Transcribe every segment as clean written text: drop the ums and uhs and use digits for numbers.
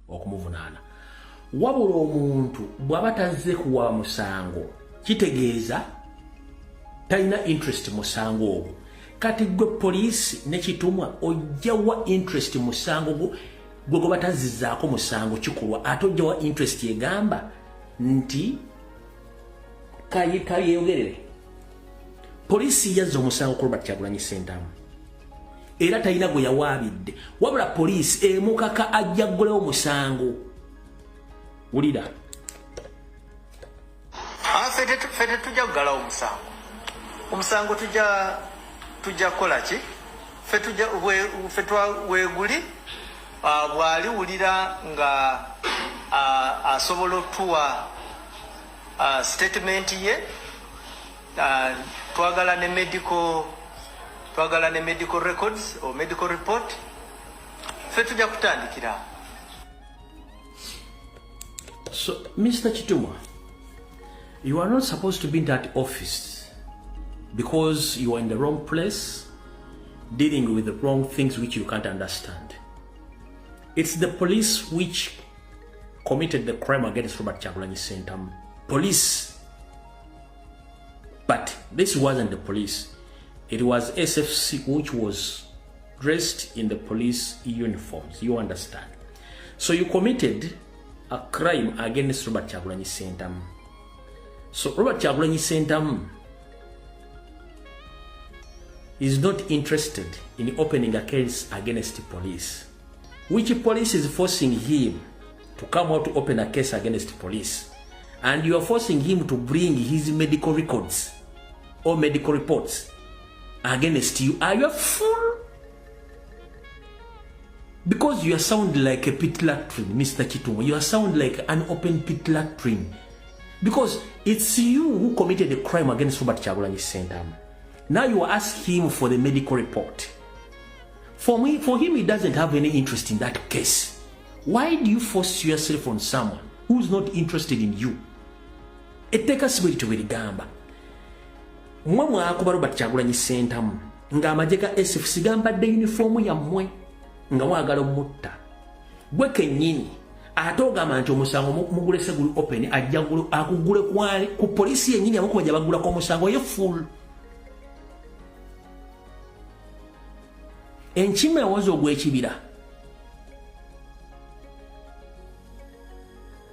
okumuvunaana. Wabula omuntu bw'aba tazze kuwa musango kitegeeza talina interest musango ogwo. Kati gwe poliisi ne kitumwa ojjawa interest musango gwe gwe batazizzaako musango kikulwa ate ojjawa interest egamba nti kayeyogerere. Poliisi yazza omusango ku Robert Kyagulanyi Ssentamu era talina gwe yawaabidde, wabula poliisi emukaka ajja ggulewo musango. Wulira fete tujja kugalawo omusango tujja kukola ki? Fe weeguli bw'aliwulira nga asobola otuwa statement ye, twagala ne medical records or medical report, fe tujja kutandikira. So, Mr. Chitumwa, you are not supposed to be in that office because you are in the wrong place, dealing with the wrong things which you can't understand. It's the police which committed the crime against Robert Kyagulanyi Ssentamu. Police. But this wasn't the police. It was SFC which was dressed in the police uniforms. You understand? So you committed a crime against Robert Kyagulanyi Ssentamu. So Robert Kyagulanyi Ssentamu is not interested in opening a case against the police. Which police is forcing him to come out to open a case against the police? And you are forcing him to bring his medical records or medical reports against you. Are you a fool? Because you sound like a pit latrine, Mr. Chitumwa. You sound like an open pit latrine. Because it's you who committed the crime against Robert Kyagulanyi Ssentamu. Now you ask him for the medical report. For him, he doesn't have any interest in that case. Why do you force yourself on someone who's not interested in you? Etteka sibiri bwerigamba. Mmwe mwakuba Robert Kyagulanyi Ssentamu ng'amagye ga SFC gambadde uniformu yammwe nga mwagala omutta. Gwe kennyini ate ogamba nti omusango mugulese guli open ajja akugule ku poliisi yennyini amukuba gye bagulako omusango ye full. Enkima ewoza ogw'ekibira.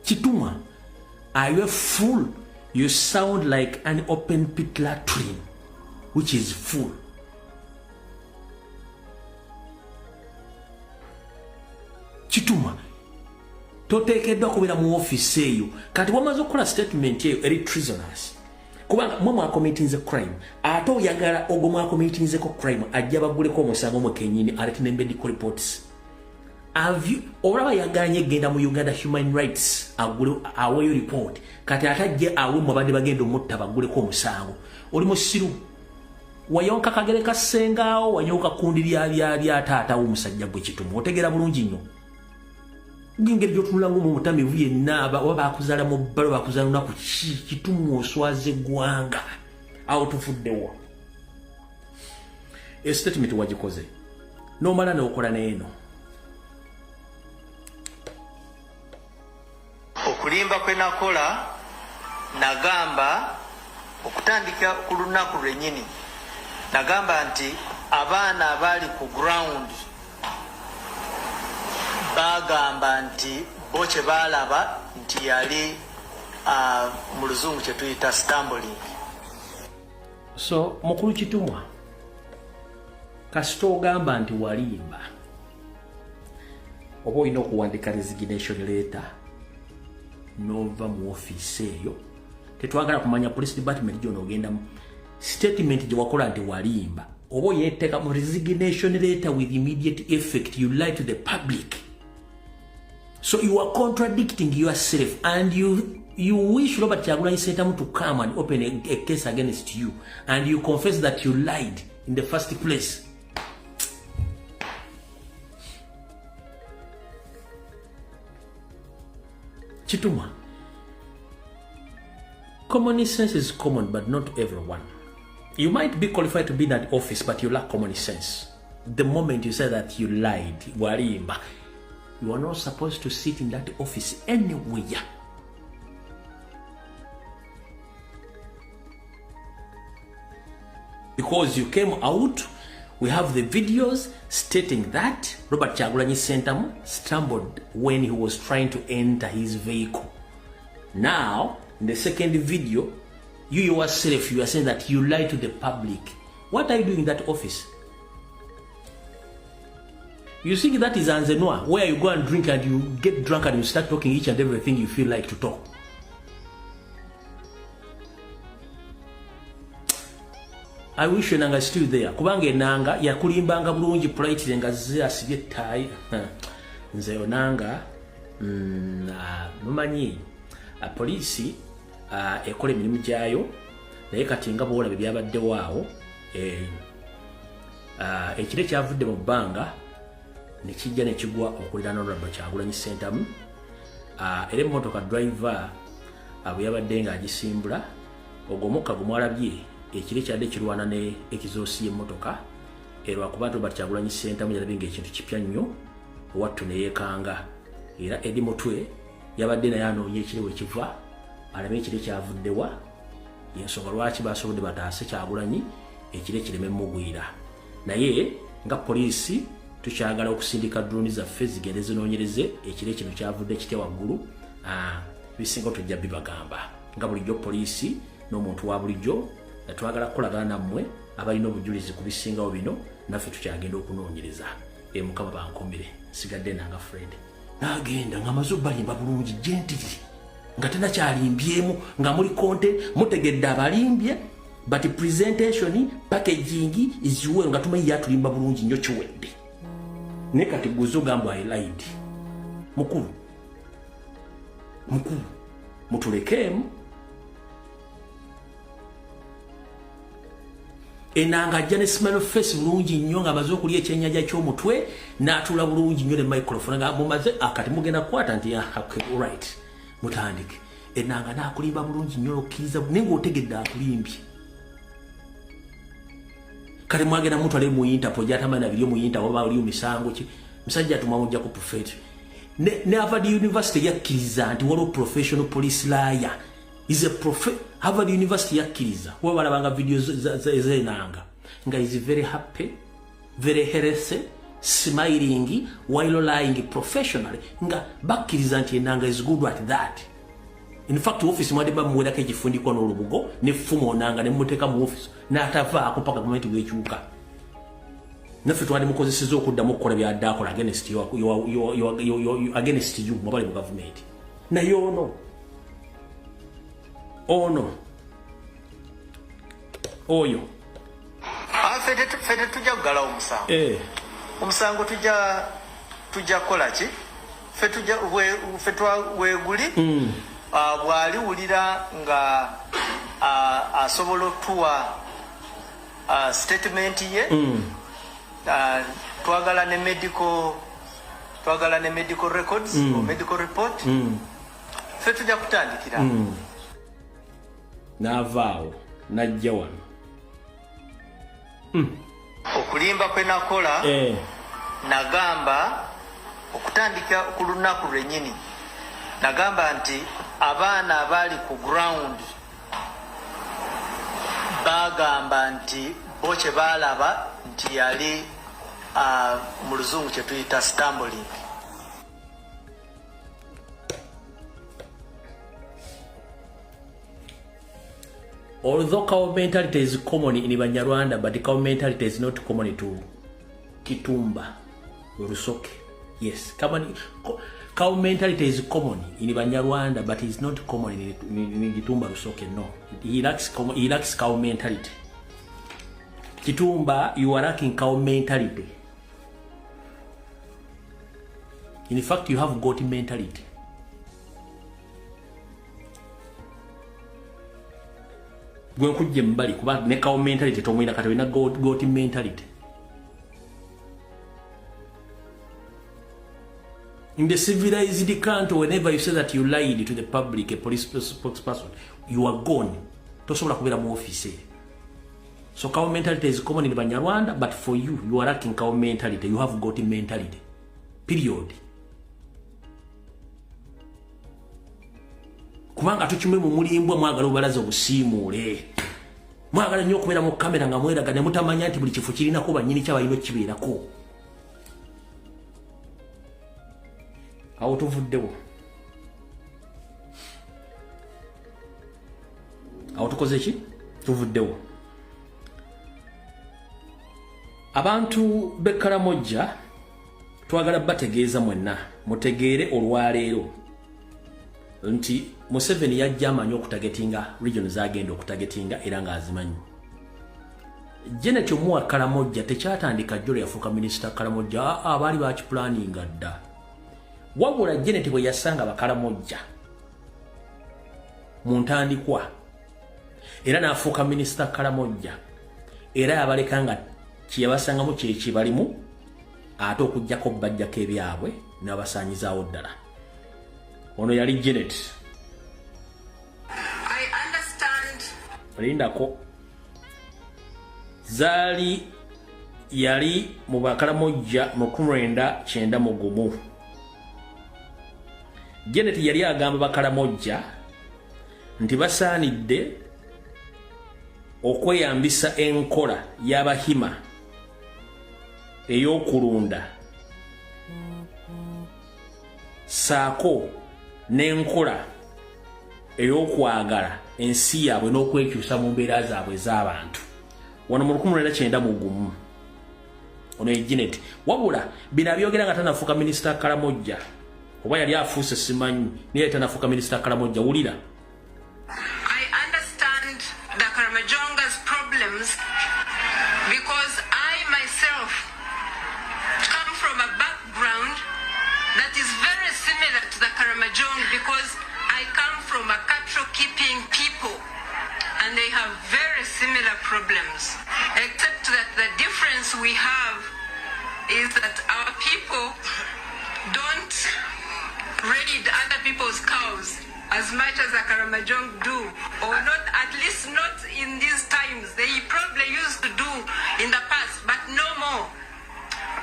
Chitumwa, are you a fool? You sound like an open pit latrine, which is full. Chitumwa, toteekeddwa kubeera mu office eyo. Kati wamaze okukola statement eyo eri treasonous. Kubanga mwe mwakomitinze crime, ate oyagala ogwo mwakomitinzeko crime ajja baguleko omusango mwe kennyini alete ne medical reports. Olaba yaganye genda mu Uganda Human Rights aweyo report. Kati atajje awe mwabadde bagenda omutta baguleko omusango. Oli musiru. Wayonka kagere kasengaawo wanyooka kundi lya taata w'omusajja gwe Chitumwa. Otegera bulungi nnyo. Ngengeri gyotunula mu mutamivu yenna oba bakuzaala mu bbalo bakuzaala lunaku ki Chitumwa oswaze eggwanga awo tufuddewo. Statement wagikoze n'omala n'okola n'eno. Okulimba kwe nakola nagamba okutandika ku lunaku lwennyini nagamba nti abaana abali ku ground bagamba nti bo kye baalaba nti yali mu luzungu kye tuyita stumbling. So mukulu Chitumwa kasita ogamba nti walimba oba olina okuwandika resignation letter nova mu office eyo tetwagala kumanya police department gyo n'ogendamu statement gye wakola nti walimba oba oyeeteeka mu resignation letter with immediate effect you lie to the public. So you are contradicting yourself and you wish Robert Kyagulanyi Ssentamu to come and open a case against you and you confess that you lied in the first place. Chitumwa, common sense is common but not everyone. You might be qualified to be in that office but you lack common sense. The moment you say that you lied, walimba, You are not supposed to sit in that office anywhere. Because you came out, we have the videos stating that Robert Kyagulanyi Ssentamu stumbled when he was trying to enter his vehicle. Now, in the second video, you yourself, you are saying that you lied to the public. What are you doing in that office? You think that is Anzenwa, where you go and drink and you get drunk and you start talking each and everything you feel like to talk. I wish Enanga is still there. Kubanga Enanga yakulimbanga bulungi polite nga asibye tie. Nze Onanga mumanyi police ekola emirimu gyayo naye kati nga bwolabye byabadde waawo ekire kyavudde mu bbanga ne kijja ne kigwa okuliraana Honorable Kyagulanyi Ssentamu era emmotoka driver bwe yabadde ng'agisimbula ogwo omukka gumwalabye ekire kyadde kirwana ne ekizoosi y'emmotoka era kuba Robert Kyagulanyi Ssentamu yalabye ng'ekintu kipya nnyo wattu ne yeekanga era edi mutwe yabadde naye anoonya ekire we kiva alabe ekire kyavuddewa yensonga lwaki basobodde bataase Kyagulanyi ekire kireme mugwira naye nga poliisi tukyagala okusindika drone zaffe zigende zinoonyereze ekire kino kyavudde kitya waggulu bisinga tujja bibagamba nga bulijjo poliisi n'omuntu wa bulijjo twagala kukolagana nammwe abalina obujulizi ku bisingawo bino naffe tukyagenda okunoonyereza mukama bankomere sigadde nanga Fred nagenda nga maze balimba bulungi gentili nga tenakyalimbyemu nga muli content mutegedde abalimbye but presentation packaging is well nga tumanyi yatulimba bulungi nnyo kiwedde ne kati guzo gamba I lied mukulu mutulekemu Enanga ajja ne smile face bulungi nnyo nga amaze okulya ekyennyanja ky'omutwe n'atula bulungi nnyo ne microphone nga mumaze akati mugenda kukwata nti right mutandike Enanga n'akulimba bulungi nnyo okkiriza naye ng'otegedde akulimbye kale mwagenda muntu ali mu Interpol gy'atamanyi biri mu Interpol oba oli misango ki musajja tumwamujja ku prophet ne Harvard University yakkiriza nti waliwo professional police liar is a prophet. Harvard University yakkiriza kuba balabanga video z'Enanga nga is very happy, very healthy, smiling while lying professionally nga bakkiriza nti Enanga is good at that. In fact office mwade bamuwelako ekifundikwa n'olubugo n'effumu Onanga ne mmuteeka mu office n'atavaako paka gavumenti bw'ekyuka naffe twali mukozeseza okuddamu okukola byadde akola against you mwabali mu gavumenti naye ono oyo fete tujja kugala omusango omusango tujja kukola ki fe weeguli bw'aliwulira nga asobola otuwa statement ye twagala ne medical records or medical report fe tujja kutandikira n'avaawo n'ajja wano okulimba kwe nakola nagamba okutandika ku lunaku lwennyini nagamba nti abaana abali ku ground bagamba nti bo kye baalaba nti yali mu luzungu kye tuyita stumbling. Although cow mentality is common in Banyarwanda, but the cow mentality is not common to Kitumba, Rusoke. Yes, cow mentality is common in Banyarwanda, but it's not common in Kitumba, Rusoke. No, he lacks cow mentality. Kitumba, you are lacking cow mentality. In fact, you have goat mentality. Gwe kujje mbali kuba ne cow mentality tomwina kati wina goat mentality. In the civilized country, whenever you say that you lied to the public, a police spokesperson, you are gone. Tosobola kubera mu office. So cow mentality is common in Banyarwanda, but for you, you are lacking cow mentality. You have goat mentality. Period. kubanga tukimwe mu mulimbwa mwagala obalaza obusiimuule mwagala nnyo okubeera mu kamera nga mweraga ne mutamanya nti buli kifo kirinako bannyini kyabalina kibeerako awo tuvuddewo awo tukoze ki tuvuddewo abantu b'Ekkaramojja twagala bategeeza mwenna mutegeere olwaleero nti Museveni yajja amanyi okutagetinga region zagenda okutagetinga era ng'azimanyi. Janet Omuwa Karamojja tekyatandika jjolo yafuuka minisita Karamojja abaali bakipulaninga dda. Wabula Janet bwe yasanga Bakaramojja mu ntandikwa era n'afuuka minisita Karamojja era yabaleka nga kyebasangamu kyeki balimu ate okujjako bajjako ebyabwe n'abasaanyizaawo ddala. Ono yali Janet. I understand. Lindako. Zali yali mu Bakaramojja mu 1991. Janet yali agamba Bakaramojja nti basaanidde okweyambisa enkola y'Abahima ey'okulunda saako n'enkola ey'okwagala ensi yaabwe n'okwekyusa mu mbeera zaabwe ez'abantu. Wano mu 1991 ono ye Janet. Wabula bino abyogera nga tanafuuka minisita Karamojja oba yali afuuse simanyi naye tanafuuka minisita Karamojja. Wulira. I understand the Karamajonga's problems because I myself come from a background that is very similar to the Karamajong because I come from a cattle keeping people and they have very similar problems, except that the difference we have is that our people don't raid other people's cows as much as the Karamajong do, or not, at least not in these times. They probably used to do in the past, but no more.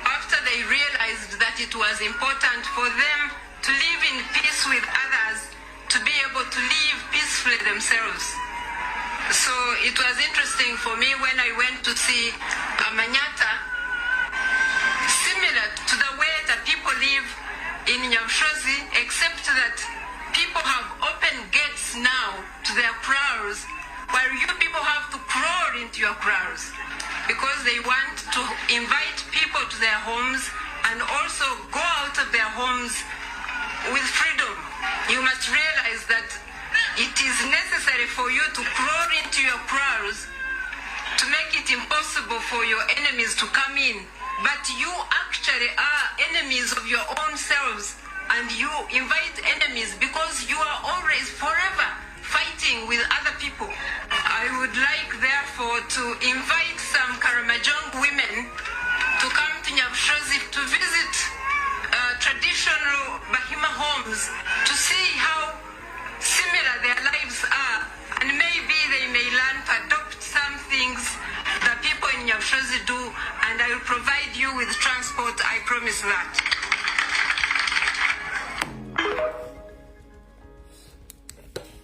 After they realized that it was important for them to live in peace with others, to be able to live peacefully themselves. So it was interesting for me when I went to see Amanyata, similar to the way that people live in Nyamshozi, except that people have open gates now to their kraals, while you people have to crawl into your kraals because they want to invite people to their homes and also go out of their homes with freedom. You must realize that it is necessary for you to crawl into your kraals to make it impossible for your enemies to come in. But you actually are enemies of your own selves, and you invite enemies because you are always forever fighting with other people. I would like therefore to invite some Karamajong women to come to Nyamshozi to visit traditional Bahima homes to see how similar their lives are, and maybe they may learn to adopt some things that people in Nyamshozi do, and I will provide you with transport, I promise that.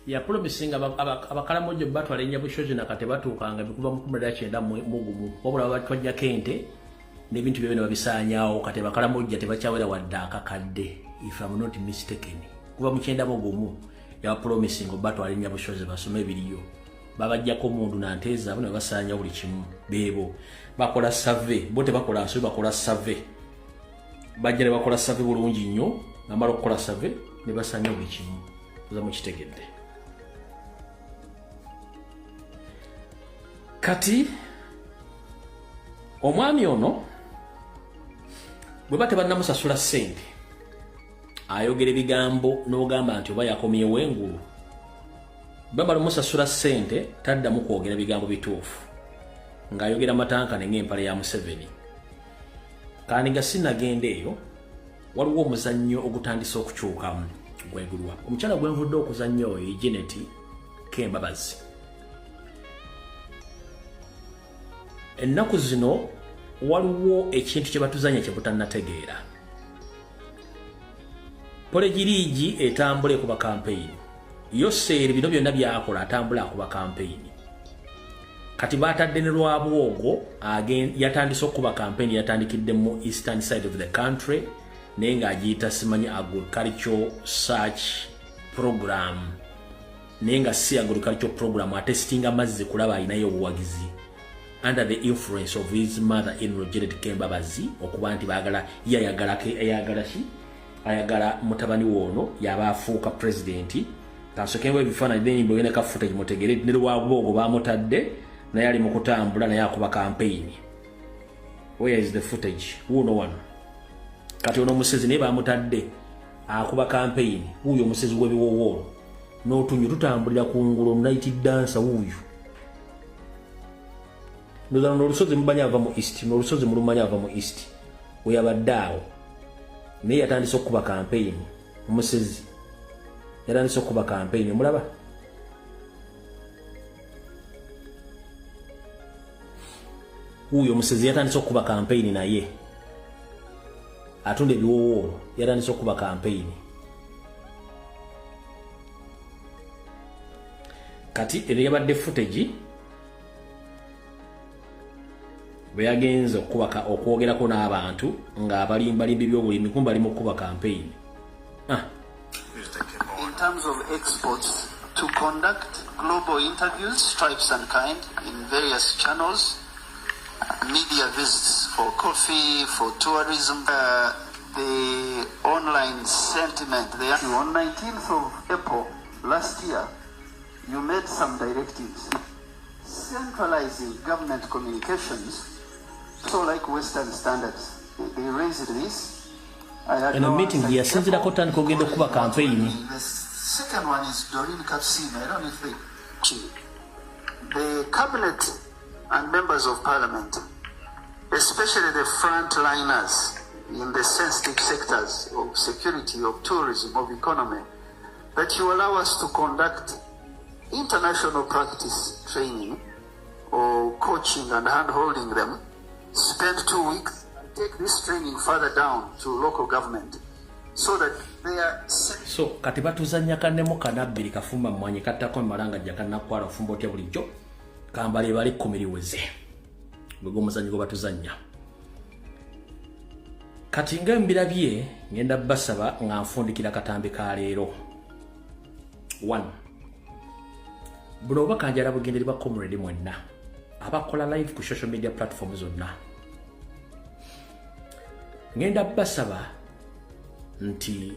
Ya promising Abakaramojja batwala Nyabushozi nakate batuukanga bikuva mu 1991 wabula batwajja kente n'ebintu byabwe babisaanyaawo kate Abakaramojja tebakyawera wadde akakadde if I'm not mistaken kuva mu 1991 ya promising batwala Nyabushozi basome ebiriyo babajjako mundu nanteeza abo ne basaanya buli kimu beebo bakola survey bote bakola nsobi bakola survey bajja ne bakola survey bulungi nnyo namala okukola survey ne basaanya buli kimu kuza mu kitegedde. Kati omwami ono bwe bate bannamusasula ssente ayogera ebigambo n'ogamba nti oba yakomyewo engulu bamala musasula ssente taddamu kwogera bigambo bituufu ng'ayogera matankane ng'empale ya Museveni. Kandi nga sinnagenda eyo waliwo omuzannyo ogutandise okukyukamu gwegulwa omukyala gwenvudde okuzannya oyo Janet Kembabazi. Ennaku zino waliwo ekintu kye batuzanya kye butannategeera. Pole girigi etambule ku bakampeyini Yoseri bino byonna byakola atambula akuba campaign. Kati batadde ne Lwabwogo yatandise okuba campaign yatandikidde mu eastern side of the country naye ng'agiyita simanyi agricultural search program naye nga si agricultural program atesitinga amazzi kulaba alinayo obuwagizi under the influence of his mother-in-law Janet Kembabazi okuba nti ayagala mutabani wono yaba afuuka president kansokemba ebifaananyi n'ennyimba oyinako footage mutegere ne Lwabwogo bamutadde naye ali mu kutambula naye akuba campaign. Where is the footage? Wuno wano kati ono omusezi naye bamutadde akuba campaign. Wuyo omusezi w'ebiwowoolo n'otunyo tutambulira ku ngulu night dancer wuyo nozana n'olusozi mumanyi ava mu east n'olusozi mulumanyi ava mu east weyabadde awo naye yatandise okuba campaign. Omusezi yatandise okuba campaign mulaba wuyo omusezi yatandise okuba campaign naye atunda ebiwowoolo yatandise okuba campaign. Kati yabadde footage bwe yagenze okwogerako n'abantu ng'abalimbalimbi by'obulimi kumba ali mu kuba campaign. In terms of exports, to conduct global interviews, stripes and kind, in various channels, media visits for coffee, for tourism, the online sentiment. On 19th of April last year, you made some directives centralizing government communications, so like Western standards. They raised this. In a meeting here, since the Kotan Kogendo Kuba campaign. The second one is Doreen Kapsima. I don't know if the cabinet and members of parliament, especially the frontliners in the sensitive sectors of security, of tourism, of economy, that you allow us to conduct international practice training or coaching and hand-holding them, spend 2 weeks and take this training further down to local government so that they are... So, kati batuzanya kanemo kanabiri kafumba mwanyi katako maranga jakana kwala fumbo otya bulijjo kambali bali kumiriweze bwego muzanyi go batuzanya kati ngembirabye ngenda basaba nga nfundikira katambi ka leero 1 buno bakanjala bugenderi ba comrade mwenna abakola live ku social media platforms zonna ngenda basaba nti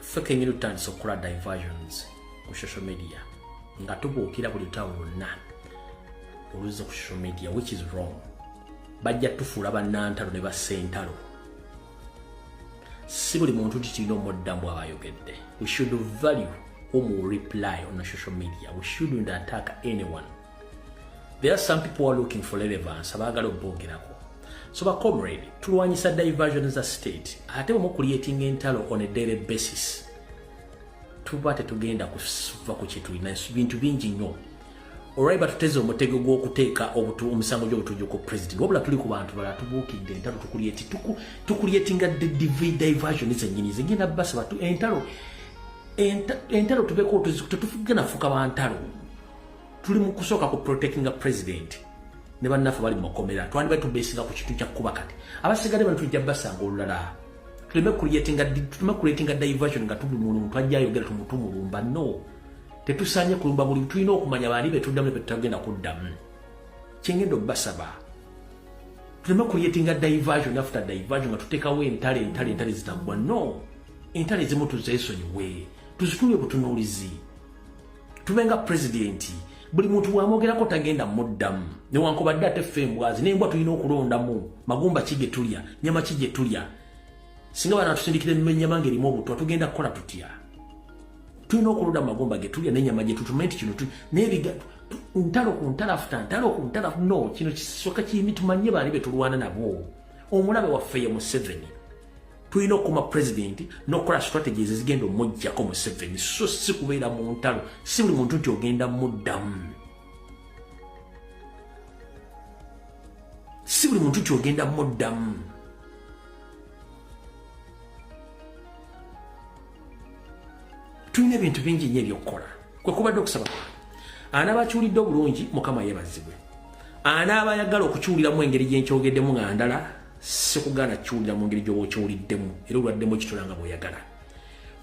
feke nyiru tanso kola diversions ku social media nga tubuukira buli tawo lonna oluza ku social media, which is wrong. Bajja tufuula bannantalo ne bassentalo. Si buli muntu tulina omuddamu abayogedde. We should value whom we reply on social media. We shouldn't attack anyone. There are some people who are looking for relevance. Abagala obogerako. So ba comrade, tulwanyisa diversion as a state. Ate mu creating entalo on a daily basis. Tubate tugenda kuva ku kitulina bintu bingi nnyo. Alright, but tuteze omutego gw'okuteeka omusango gy'obutujju ku president. Wabula tuli ku bantu bala tubuukidde entalo tukulietinga diversion zennyini zigenda basaba tu entalo tubeko tetufugana fuka bantalo. Tuli mu kusooka ku protecting a president. Ne bannaffe bali mu makomera. Twandibadde tubeesinga ku kintu kya kuba kati. Abasigadde bano tujja basanga olulala. Tuleme creating a diversion nga tubuli muntu ajja ayogera tumutumulumba. No. Tetusanye kulumba buli tulina okumanya bani betuddamu ne betagenda kuddamu. Kyengendo basaba. Tuleme creating a diversion after diversion nga tuteekawo entale zitagwa. No. Entale zimu tuzeesonyiwe. Tuzitulwe butunuulizi. Tubenga presidenti. Buli muntu bw'amogerako tagenda muddamu. Newankubadde ate ffe embwazi n'embwa tulina okulondamu. Magumba kige tulya, nyama kige tulya. Singa bana tusindikira ennyama ng'erimu obutwa tugenda kukola tutya. Tulina okulonda magumba ge tulya n'ennyama gye tutumenti kino n'ebiga ntalo ku ntalo after ntalo ku ntalo no kino kisoka kimi tumanye bali betulwana nabo. Omulabe waffe ye Museveni. Tulina okuma president n'okola strategies ezigenda omujjako Museveni. So si kubeera mu ntalo, si buli muntu nti ogenda muddamu. Si buli muntu nti ogenda muddamu. tulina ebintu bingi nnyo ebyokukola kwe kubadde okusaba anaabakyulidde obulungi mukama yeebazibwe anaabayagala okukyuliramu engeri gyenkyogeddemu nga ndala sikugaana kyulira mu ngeri gy'oba okyuliddemu era olwaddemu ekitula nga bw'oyagala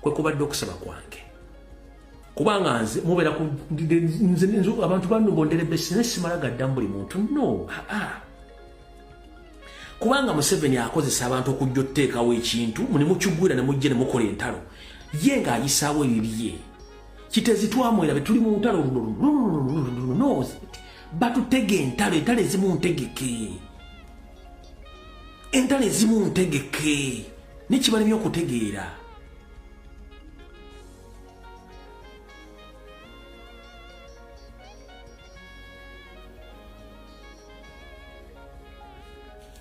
kwe kubadde okusaba kwange kubanga nze mubeera abantu bannugondera ebbesi naye simala gaddamu buli muntu no kubanga Museveni akozesa abantu okujja otuteekawo ekintu munemukiggwira ne mujje ne mukola entalo ye ng'ayisaawo ebibye kitezi twamwera be tuli mu ntalo no batutege entalo ezimu ntegeke entalo ezimu ntegeke nekibalemye okutegeera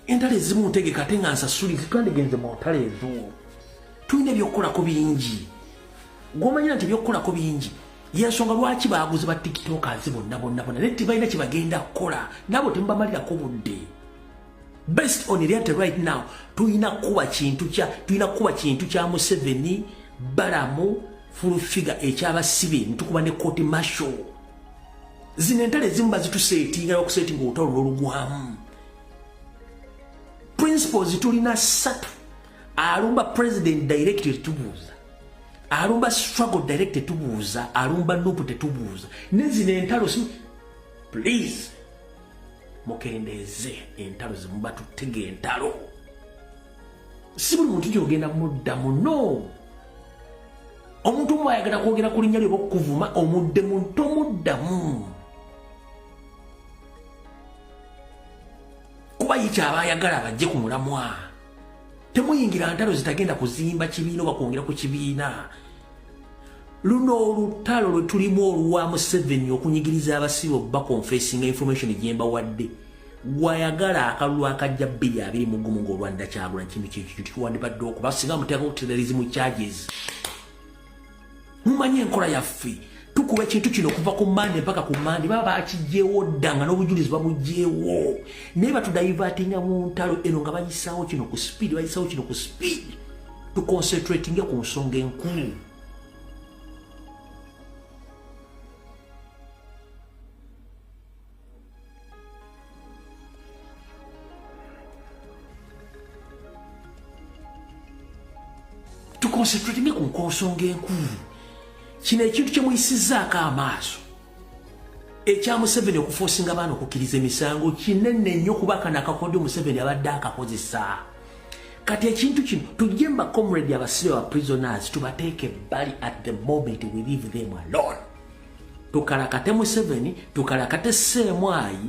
entalo ezimu ntegeke ate nga nsasulize twandigenze mu ntalo ezo tulina ebyokukolako bingi gw'omanyira nti ebyokukolako bingi yensonga lwaki baaguzi ba tiktokers bonna naye tebalina kyebagenda kukola nabo temubamalirako budde based on reality right now tulina kuba kintu kya Museveni balamu full figure ekyabasibe nitukuba ne court martial zino entale ezimu bazituseetinga okuseetinga olutalo n'olugwamu principles tulina 3 alumba president direct tetubuuza alumba struggle direct tetubuuza alumba loop tetubuuza nezino entalo please mukendeze entalo zimuba tutege entalo si buli muntu gyogenda muddamu no omuntu omu ayagala kwogera ku linnya lye okuvuma omuddemu tomuddamu kuba yikyaba ayagala abajje ku mulamwa temuyingira ntalo zitagenda kuzimba kibiina oba kwongera ku kibiina luno olutalo lwe tulimu oluwa Museveni okunyigiriza abasibe bakonfesinga information gyemba wadde gwayagala akalulu akajja 221 ng'olwanda kyagula kintu kyekyo tuwandibadde okuba singa muteekako terrorism charges mumanye enkola yaffe tukuba ekintu kino okuva ku Mande mpaka ku Mande baba bakigyewo ddanga n'obujulizi babugyewo naye batudaivatinga mu ntalo eno nga bayisaawo kino ku speed tuconcentratinge ku nsonga enkulu tuconcentratinge ku nsonga enkulu kino ekintu kyemuyisizaako amaaso ekya Museveni okuforcinga abaana okukkiriza emisango kinene nnyo kuba kano akakodyo Museveni abadde akakozesa kati ekintu kino tujje mba comrade abasibe ba prisoners tubateeke ebbali at the moment we leave them alone tukalakate Museveni tukalakate Ssemwaayi